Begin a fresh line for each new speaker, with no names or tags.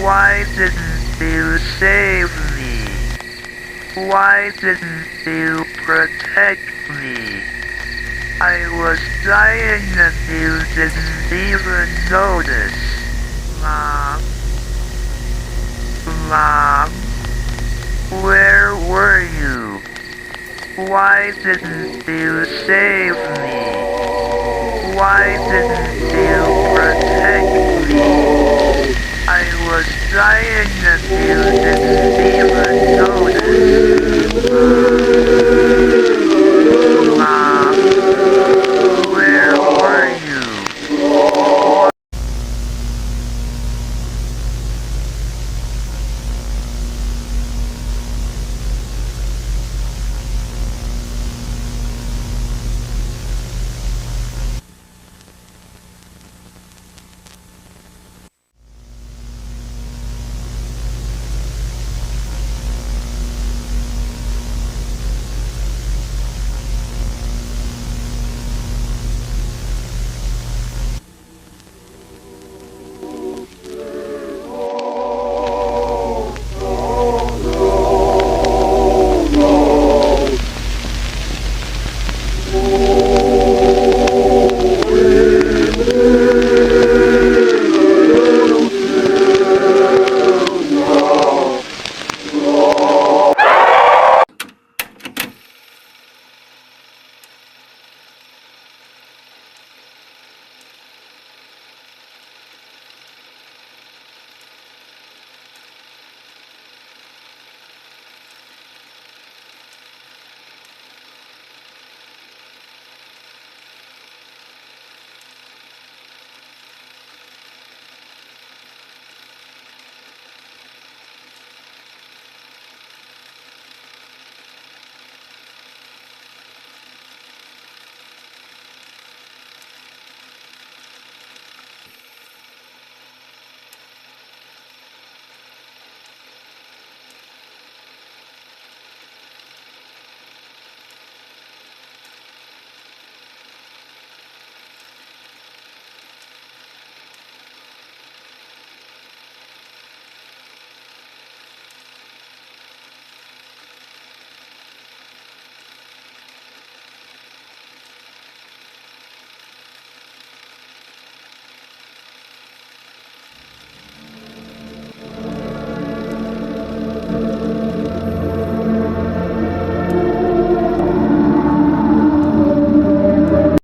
Why didn't you save me? Why didn't you protect me? I was dying and you didn't even notice. Mom? Mom? Where were you? Why didn't you save me? Why didn't you protect me? I was dying and you didn't even notice.